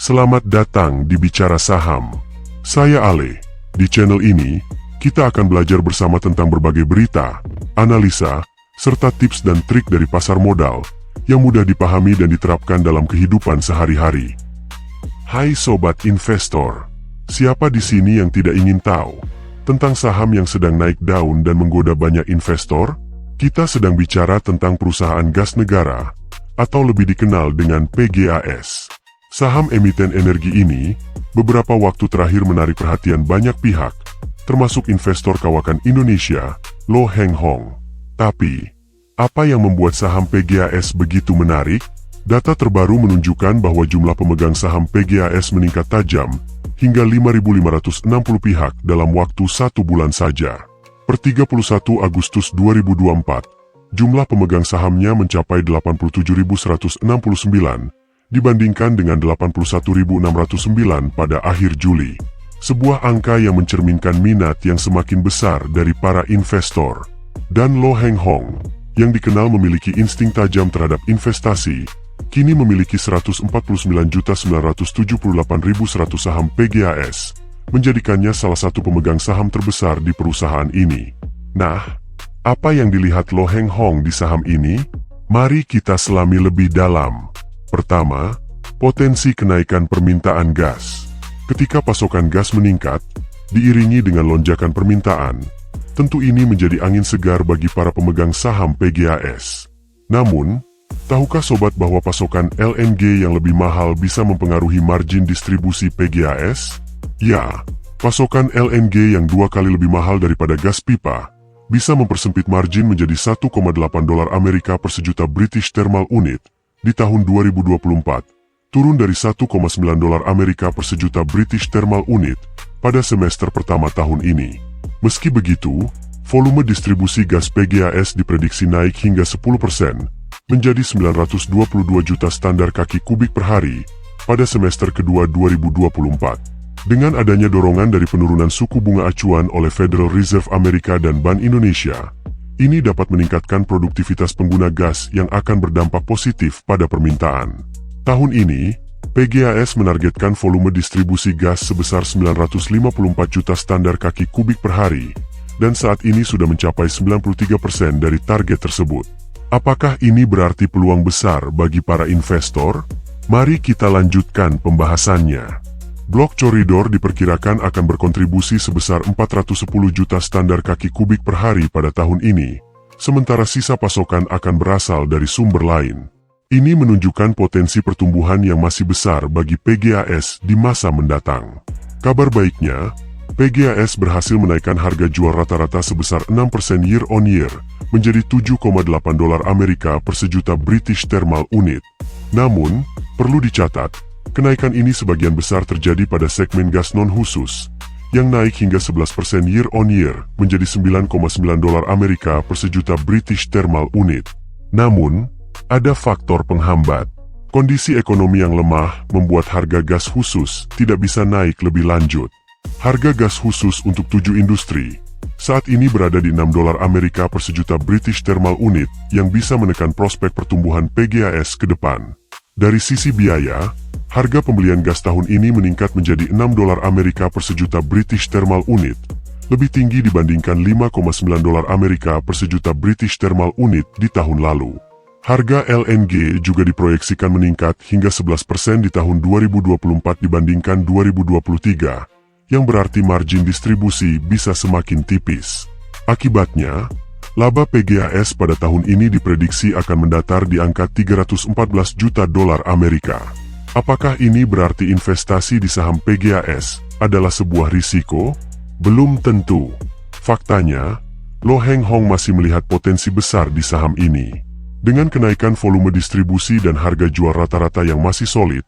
Selamat datang di Bicara Saham. Saya Ale. Di channel ini, kita akan belajar bersama tentang berbagai berita, analisa, serta tips dan trik dari pasar modal yang mudah dipahami dan diterapkan dalam kehidupan sehari-hari. Hai Sobat Investor, siapa di sini yang tidak ingin tahu tentang saham yang sedang naik daun dan menggoda banyak investor? Kita sedang bicara tentang perusahaan gas negara, atau lebih dikenal dengan PGAS. Saham emiten energi ini beberapa waktu terakhir menarik perhatian banyak pihak, termasuk investor kawakan Indonesia, Lo Heng Hong. Tapi, apa yang membuat saham PGAS begitu menarik? Data terbaru menunjukkan bahwa jumlah pemegang saham PGAS meningkat tajam hingga 5.560 pihak dalam waktu 1 bulan saja. Per 31 Agustus 2024, jumlah pemegang sahamnya mencapai 87.169, dibandingkan dengan 81.609 pada akhir Juli. Sebuah angka yang mencerminkan minat yang semakin besar dari para investor. Dan Lo Heng Hong, yang dikenal memiliki insting tajam terhadap investasi, kini memiliki 149.978.100 saham PGAS, menjadikannya salah satu pemegang saham terbesar di perusahaan ini. Nah, apa yang dilihat Lo Heng Hong di saham ini? Mari kita selami lebih dalam. Pertama, potensi kenaikan permintaan gas. Ketika pasokan gas meningkat, diiringi dengan lonjakan permintaan, tentu ini menjadi angin segar bagi para pemegang saham PGAS. Namun, tahukah sobat bahwa pasokan LNG yang lebih mahal bisa mempengaruhi margin distribusi PGAS? Ya, pasokan LNG yang 2 kali lebih mahal daripada gas pipa bisa mempersempit margin menjadi $1,8 Amerika per sejuta British Thermal Unit di tahun 2024, turun dari $1,9 Amerika per sejuta British Thermal Unit pada semester pertama tahun ini. Meski begitu, volume distribusi gas PGAS diprediksi naik hingga 10%, menjadi 922 juta standar kaki kubik per hari pada semester kedua 2024. Dengan adanya dorongan dari penurunan suku bunga acuan oleh Federal Reserve Amerika dan Bank Indonesia, ini dapat meningkatkan produktivitas pengguna gas yang akan berdampak positif pada permintaan. Tahun ini, PGAS menargetkan volume distribusi gas sebesar 954 juta standar kaki kubik per hari, dan saat ini sudah mencapai 93% dari target tersebut. Apakah ini berarti peluang besar bagi para investor? Mari kita lanjutkan pembahasannya. Blok koridor diperkirakan akan berkontribusi sebesar 410 juta standar kaki kubik per hari pada tahun ini, sementara sisa pasokan akan berasal dari sumber lain. Ini menunjukkan potensi pertumbuhan yang masih besar bagi PGAS di masa mendatang. Kabar baiknya, PGAS berhasil menaikkan harga jual rata-rata sebesar 6% year on year, menjadi $7,8 Amerika per sejuta British Thermal Unit. Namun, perlu dicatat, kenaikan ini sebagian besar terjadi pada segmen gas non-khusus, yang naik hingga 11% year on year, menjadi $9,9 Amerika per sejuta British Thermal Unit. Namun, ada faktor penghambat. Kondisi ekonomi yang lemah membuat harga gas khusus tidak bisa naik lebih lanjut. Harga gas khusus untuk 7 industri saat ini berada di $6 Amerika per sejuta British Thermal Unit, yang bisa menekan prospek pertumbuhan PGAS ke depan. Dari sisi biaya, harga pembelian gas tahun ini meningkat menjadi $6 Amerika per sejuta British Thermal Unit, lebih tinggi dibandingkan $5,9 Amerika per sejuta British Thermal Unit di tahun lalu. Harga LNG juga diproyeksikan meningkat hingga 11% di tahun 2024 dibandingkan 2023, yang berarti margin distribusi bisa semakin tipis. Akibatnya, laba PGAS pada tahun ini diprediksi akan mendatar di angka $314 juta Amerika. Apakah ini berarti investasi di saham PGAS adalah sebuah risiko? Belum tentu. Faktanya, Lo Heng Hong masih melihat potensi besar di saham ini. Dengan kenaikan volume distribusi dan harga jual rata-rata yang masih solid,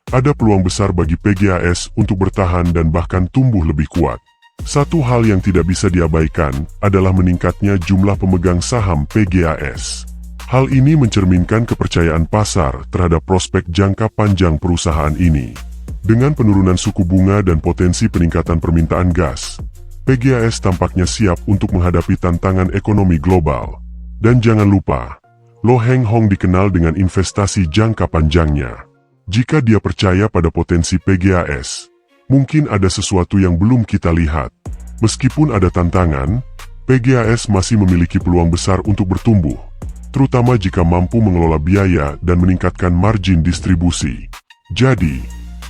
ada peluang besar bagi PGAS untuk bertahan dan bahkan tumbuh lebih kuat. Satu hal yang tidak bisa diabaikan adalah meningkatnya jumlah pemegang saham PGAS. Hal ini mencerminkan kepercayaan pasar terhadap prospek jangka panjang perusahaan ini. Dengan penurunan suku bunga dan potensi peningkatan permintaan gas, PGAS tampaknya siap untuk menghadapi tantangan ekonomi global. Dan jangan lupa, Lo Heng Hong dikenal dengan investasi jangka panjangnya. Jika dia percaya pada potensi PGAS, mungkin ada sesuatu yang belum kita lihat. Meskipun ada tantangan, PGAS masih memiliki peluang besar untuk bertumbuh, terutama jika mampu mengelola biaya dan meningkatkan margin distribusi. Jadi,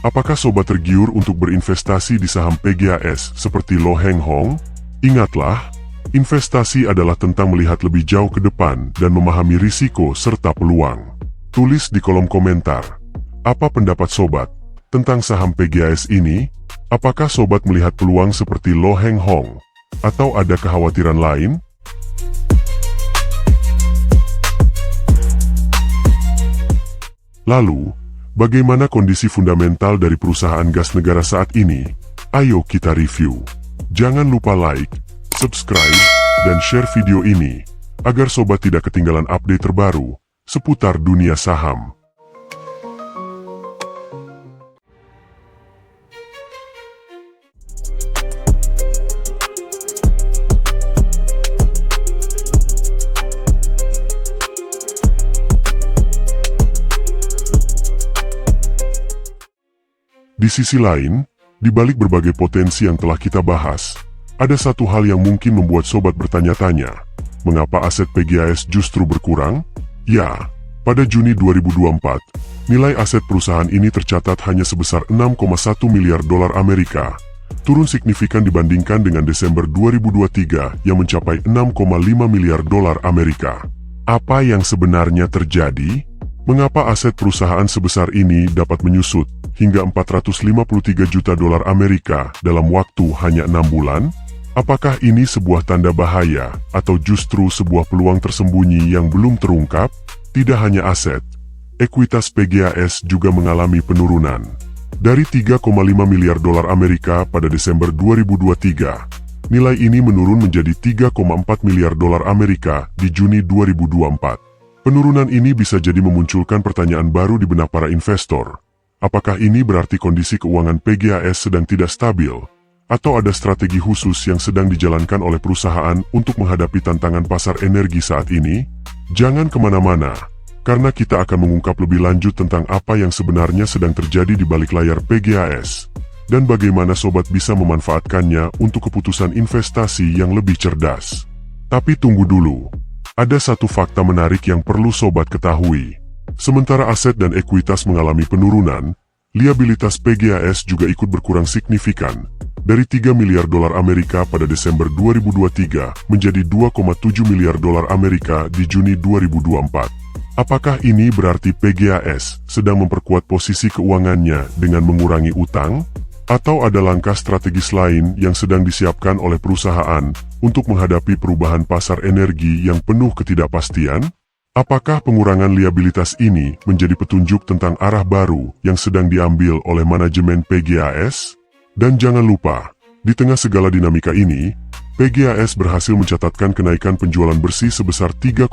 apakah sobat tergiur untuk berinvestasi di saham PGAS seperti Lo Heng Hong? Ingatlah, investasi adalah tentang melihat lebih jauh ke depan dan memahami risiko serta peluang. Tulis di kolom komentar, apa pendapat sobat tentang saham PGAS ini? Apakah sobat melihat peluang seperti Lo Heng Hong? Atau ada kekhawatiran lain? Lalu, bagaimana kondisi fundamental dari perusahaan gas negara saat ini? Ayo kita review. Jangan lupa like, subscribe, dan share video ini, agar sobat tidak ketinggalan update terbaru seputar dunia saham. Di sisi lain, di balik berbagai potensi yang telah kita bahas, ada satu hal yang mungkin membuat sobat bertanya-tanya, mengapa aset PGAS justru berkurang? Ya, pada Juni 2024, nilai aset perusahaan ini tercatat hanya sebesar 6,1 miliar dolar Amerika, turun signifikan dibandingkan dengan Desember 2023 yang mencapai 6,5 miliar dolar Amerika. Apa yang sebenarnya terjadi? Mengapa aset perusahaan sebesar ini dapat menyusut hingga 453 juta dolar Amerika dalam waktu hanya 6 bulan? Apakah ini sebuah tanda bahaya atau justru sebuah peluang tersembunyi yang belum terungkap? Tidak hanya aset, ekuitas PGAS juga mengalami penurunan. Dari 3,5 miliar dolar Amerika pada Desember 2023, nilai ini menurun menjadi 3,4 miliar dolar Amerika di Juni 2024. Penurunan ini bisa jadi memunculkan pertanyaan baru di benak para investor. Apakah ini berarti kondisi keuangan PGAS sedang tidak stabil? Atau ada strategi khusus yang sedang dijalankan oleh perusahaan untuk menghadapi tantangan pasar energi saat ini? Jangan kemana-mana, karena kita akan mengungkap lebih lanjut tentang apa yang sebenarnya sedang terjadi di balik layar PGAS, dan bagaimana sobat bisa memanfaatkannya untuk keputusan investasi yang lebih cerdas. Tapi tunggu dulu, ada satu fakta menarik yang perlu sobat ketahui. Sementara aset dan ekuitas mengalami penurunan, liabilitas PGAS juga ikut berkurang signifikan, dari 3 miliar dolar Amerika pada Desember 2023 menjadi 2,7 miliar dolar Amerika di Juni 2024. Apakah ini berarti PGAS sedang memperkuat posisi keuangannya dengan mengurangi utang? Atau ada langkah strategis lain yang sedang disiapkan oleh perusahaan untuk menghadapi perubahan pasar energi yang penuh ketidakpastian? Apakah pengurangan liabilitas ini menjadi petunjuk tentang arah baru yang sedang diambil oleh manajemen PGAS? Dan jangan lupa, di tengah segala dinamika ini, PGAS berhasil mencatatkan kenaikan penjualan bersih sebesar 3,1%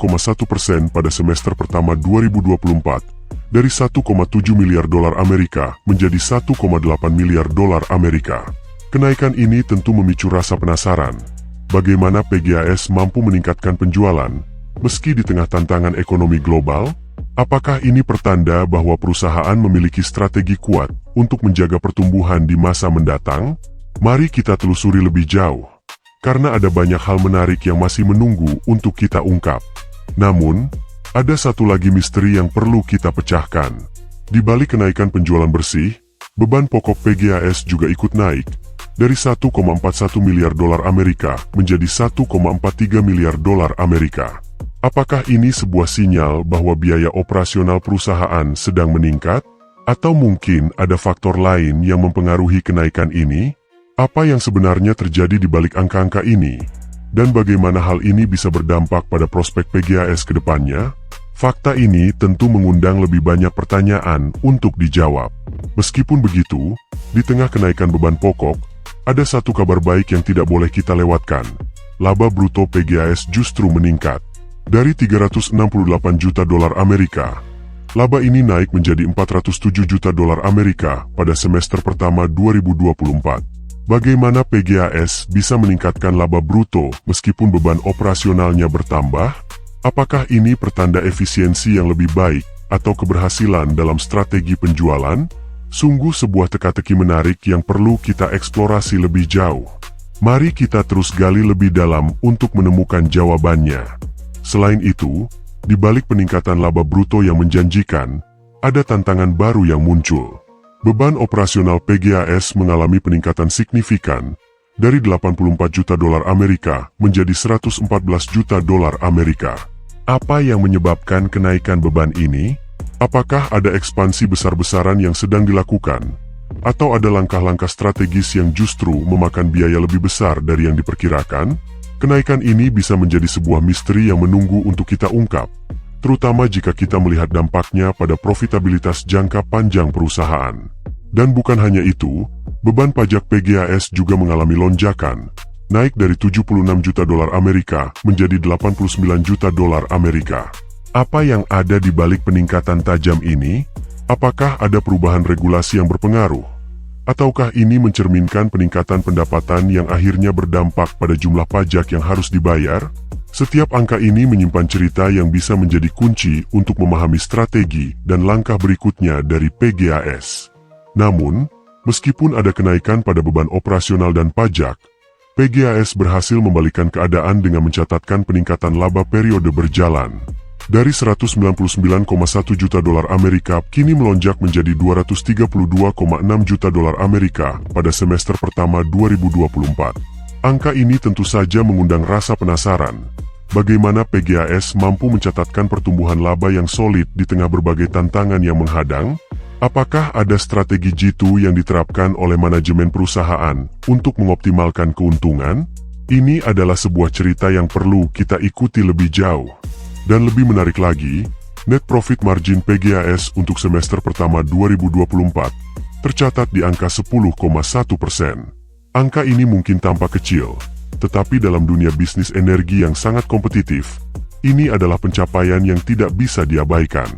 pada semester pertama 2024, dari 1,7 miliar dolar Amerika menjadi 1,8 miliar dolar Amerika. Kenaikan ini tentu memicu rasa penasaran, bagaimana PGAS mampu meningkatkan penjualan meski di tengah tantangan ekonomi global. Apakah ini pertanda bahwa perusahaan memiliki strategi kuat untuk menjaga pertumbuhan di masa mendatang? Mari kita telusuri lebih jauh, karena ada banyak hal menarik yang masih menunggu untuk kita ungkap. Namun, ada satu lagi misteri yang perlu kita pecahkan. Di balik kenaikan penjualan bersih, beban pokok PGAS juga ikut naik, dari 1,41 miliar dolar Amerika menjadi 1,43 miliar dolar Amerika. Apakah ini sebuah sinyal bahwa biaya operasional perusahaan sedang meningkat? Atau mungkin ada faktor lain yang mempengaruhi kenaikan ini? Apa yang sebenarnya terjadi di balik angka-angka ini? Dan bagaimana hal ini bisa berdampak pada prospek PGAS ke depannya? Fakta ini tentu mengundang lebih banyak pertanyaan untuk dijawab. Meskipun begitu, di tengah kenaikan beban pokok, ada satu kabar baik yang tidak boleh kita lewatkan. Laba bruto PGAS justru meningkat. Dari 368 juta dolar Amerika, laba ini naik menjadi 407 juta dolar Amerika pada semester pertama 2024. Bagaimana PGAS bisa meningkatkan laba bruto meskipun beban operasionalnya bertambah? Apakah ini pertanda efisiensi yang lebih baik atau keberhasilan dalam strategi penjualan? Sungguh sebuah teka-teki menarik yang perlu kita eksplorasi lebih jauh. Mari kita terus gali lebih dalam untuk menemukan jawabannya. Selain itu, di balik peningkatan laba bruto yang menjanjikan, ada tantangan baru yang muncul. Beban operasional PGAS mengalami peningkatan signifikan, dari 84 juta dolar Amerika menjadi 114 juta dolar Amerika. Apa yang menyebabkan kenaikan beban ini? Apakah ada ekspansi besar-besaran yang sedang dilakukan? Atau ada langkah-langkah strategis yang justru memakan biaya lebih besar dari yang diperkirakan? Kenaikan ini bisa menjadi sebuah misteri yang menunggu untuk kita ungkap, terutama jika kita melihat dampaknya pada profitabilitas jangka panjang perusahaan. Dan bukan hanya itu, beban pajak PGAS juga mengalami lonjakan, naik dari 76 juta dolar Amerika menjadi 89 juta dolar Amerika. Apa yang ada di balik peningkatan tajam ini? Apakah ada perubahan regulasi yang berpengaruh? Ataukah ini mencerminkan peningkatan pendapatan yang akhirnya berdampak pada jumlah pajak yang harus dibayar? Setiap angka ini menyimpan cerita yang bisa menjadi kunci untuk memahami strategi dan langkah berikutnya dari PGAS. Namun, meskipun ada kenaikan pada beban operasional dan pajak, PGAS berhasil membalikkan keadaan dengan mencatatkan peningkatan laba periode berjalan. Dari 199,1 juta dolar Amerika kini melonjak menjadi 232,6 juta dolar Amerika pada semester pertama 2024. Angka ini tentu saja mengundang rasa penasaran. Bagaimana PGAS mampu mencatatkan pertumbuhan laba yang solid di tengah berbagai tantangan yang menghadang? Apakah ada strategi jitu yang diterapkan oleh manajemen perusahaan untuk mengoptimalkan keuntungan? Ini adalah sebuah cerita yang perlu kita ikuti lebih jauh. Dan lebih menarik lagi, net profit margin PGAS untuk semester pertama 2024 tercatat di angka 10,1%. Angka ini mungkin tampak kecil, tetapi dalam dunia bisnis energi yang sangat kompetitif, ini adalah pencapaian yang tidak bisa diabaikan.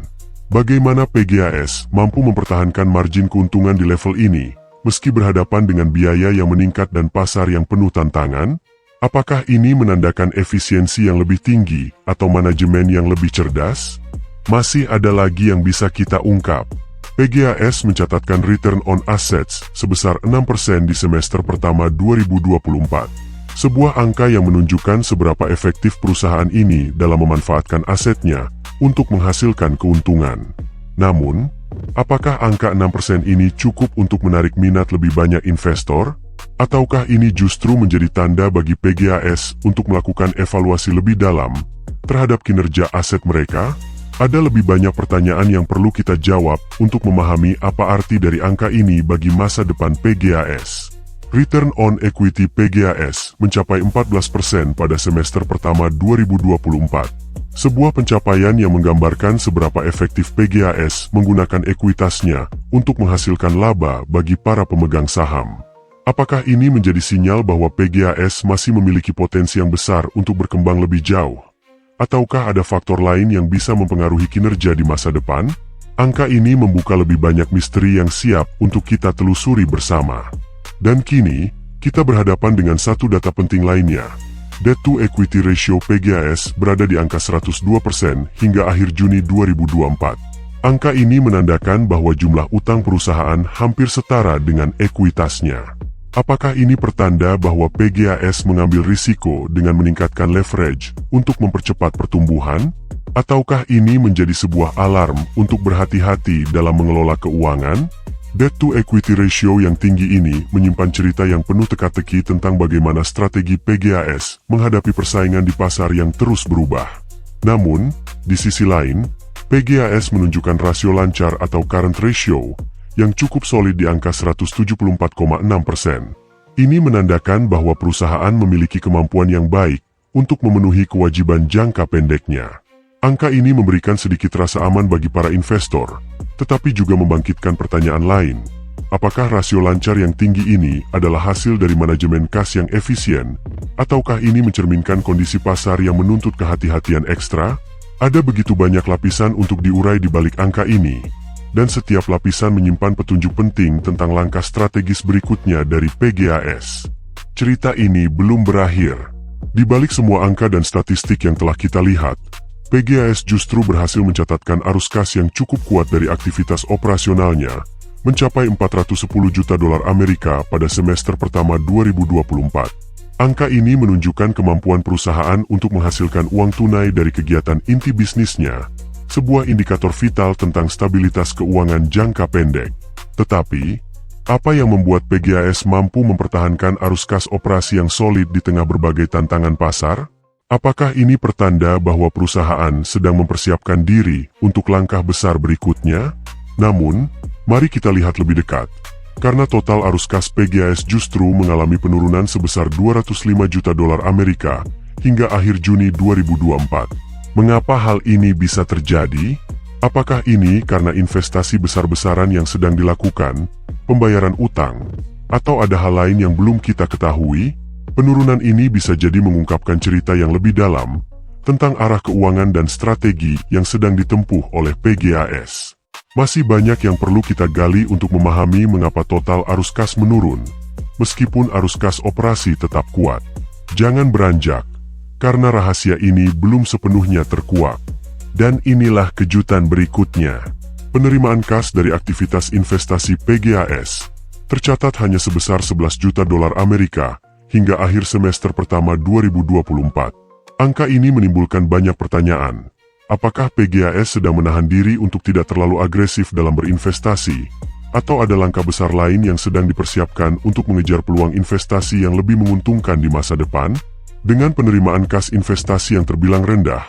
Bagaimana PGAS mampu mempertahankan margin keuntungan di level ini, meski berhadapan dengan biaya yang meningkat dan pasar yang penuh tantangan? Apakah ini menandakan efisiensi yang lebih tinggi atau manajemen yang lebih cerdas? Masih ada lagi yang bisa kita ungkap. PGAS mencatatkan return on assets sebesar 6% di semester pertama 2024. Sebuah angka yang menunjukkan seberapa efektif perusahaan ini dalam memanfaatkan asetnya untuk menghasilkan keuntungan. Namun, apakah angka 6% ini cukup untuk menarik minat lebih banyak investor? Ataukah ini justru menjadi tanda bagi PGAS untuk melakukan evaluasi lebih dalam terhadap kinerja aset mereka? Ada lebih banyak pertanyaan yang perlu kita jawab untuk memahami apa arti dari angka ini bagi masa depan PGAS. Return on equity PGAS mencapai 14% pada semester pertama 2024. Sebuah pencapaian yang menggambarkan seberapa efektif PGAS menggunakan ekuitasnya untuk menghasilkan laba bagi para pemegang saham. Apakah ini menjadi sinyal bahwa PGAS masih memiliki potensi yang besar untuk berkembang lebih jauh? Ataukah ada faktor lain yang bisa mempengaruhi kinerja di masa depan? Angka ini membuka lebih banyak misteri yang siap untuk kita telusuri bersama. Dan kini, kita berhadapan dengan satu data penting lainnya. Debt to equity ratio PGAS berada di angka 102% hingga akhir Juni 2024. Angka ini menandakan bahwa jumlah utang perusahaan hampir setara dengan ekuitasnya. Apakah ini pertanda bahwa PGAS mengambil risiko dengan meningkatkan leverage untuk mempercepat pertumbuhan? Ataukah ini menjadi sebuah alarm untuk berhati-hati dalam mengelola keuangan? Debt to equity ratio yang tinggi ini menyimpan cerita yang penuh teka-teki tentang bagaimana strategi PGAS menghadapi persaingan di pasar yang terus berubah. Namun, di sisi lain, PGAS menunjukkan rasio lancar atau current ratio yang cukup solid di angka 174,6%. Ini menandakan bahwa perusahaan memiliki kemampuan yang baik untuk memenuhi kewajiban jangka pendeknya. Angka ini memberikan sedikit rasa aman bagi para investor, tetapi juga membangkitkan pertanyaan lain. Apakah rasio lancar yang tinggi ini adalah hasil dari manajemen kas yang efisien, ataukah ini mencerminkan kondisi pasar yang menuntut kehati-hatian ekstra? Ada begitu banyak lapisan untuk diurai di balik angka ini, dan setiap lapisan menyimpan petunjuk penting tentang langkah strategis berikutnya dari PGAS. Cerita ini belum berakhir. Di balik semua angka dan statistik yang telah kita lihat, PGAS justru berhasil mencatatkan arus kas yang cukup kuat dari aktivitas operasionalnya, mencapai 410 juta dolar Amerika pada semester pertama 2024. Angka ini menunjukkan kemampuan perusahaan untuk menghasilkan uang tunai dari kegiatan inti bisnisnya, sebuah indikator vital tentang stabilitas keuangan jangka pendek. Tetapi, apa yang membuat PGAS mampu mempertahankan arus kas operasi yang solid di tengah berbagai tantangan pasar? Apakah ini pertanda bahwa perusahaan sedang mempersiapkan diri untuk langkah besar berikutnya? Namun, mari kita lihat lebih dekat. Karena total arus kas PGAS justru mengalami penurunan sebesar 205 juta dolar Amerika hingga akhir Juni 2024. Mengapa hal ini bisa terjadi? Apakah ini karena investasi besar-besaran yang sedang dilakukan, pembayaran utang, atau ada hal lain yang belum kita ketahui? Penurunan ini bisa jadi mengungkapkan cerita yang lebih dalam tentang arah keuangan dan strategi yang sedang ditempuh oleh PGAS. Masih banyak yang perlu kita gali untuk memahami mengapa total arus kas menurun, meskipun arus kas operasi tetap kuat. Jangan beranjak, karena rahasia ini belum sepenuhnya terkuak. Dan inilah kejutan berikutnya. Penerimaan kas dari aktivitas investasi PGAS tercatat hanya sebesar 11 juta dolar Amerika hingga akhir semester pertama 2024. Angka ini menimbulkan banyak pertanyaan. Apakah PGAS sedang menahan diri untuk tidak terlalu agresif dalam berinvestasi? Atau ada langkah besar lain yang sedang dipersiapkan untuk mengejar peluang investasi yang lebih menguntungkan di masa depan? Dengan penerimaan kas investasi yang terbilang rendah,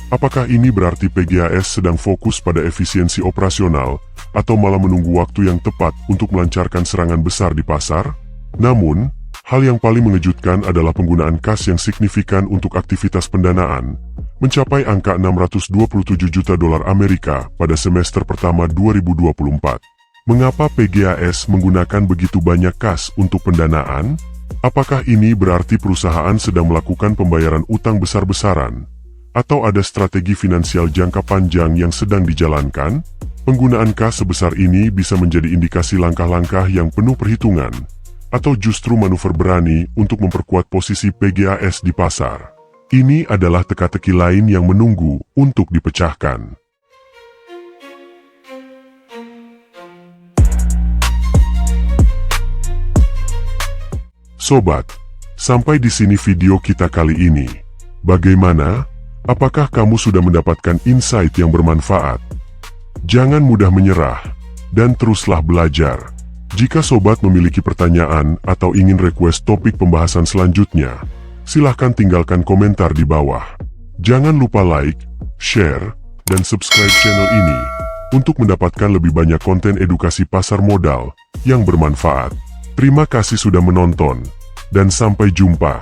apakah ini berarti PGAS sedang fokus pada efisiensi operasional atau malah menunggu waktu yang tepat untuk melancarkan serangan besar di pasar? Namun, hal yang paling mengejutkan adalah penggunaan kas yang signifikan untuk aktivitas pendanaan, mencapai angka 627 juta dolar Amerika pada semester pertama 2024. Mengapa PGAS menggunakan begitu banyak kas untuk pendanaan? Apakah ini berarti perusahaan sedang melakukan pembayaran utang besar-besaran? Atau ada strategi finansial jangka panjang yang sedang dijalankan? Penggunaan kas sebesar ini bisa menjadi indikasi langkah-langkah yang penuh perhitungan, atau justru manuver berani untuk memperkuat posisi PGAS di pasar. Ini adalah teka-teki lain yang menunggu untuk dipecahkan. Sobat, sampai di sini video kita kali ini. Bagaimana? Apakah kamu sudah mendapatkan insight yang bermanfaat? Jangan mudah menyerah, dan teruslah belajar. Jika sobat memiliki pertanyaan atau ingin request topik pembahasan selanjutnya, silahkan tinggalkan komentar di bawah. Jangan lupa like, share, dan subscribe channel ini untuk mendapatkan lebih banyak konten edukasi pasar modal yang bermanfaat. Terima kasih sudah menonton, dan sampai jumpa.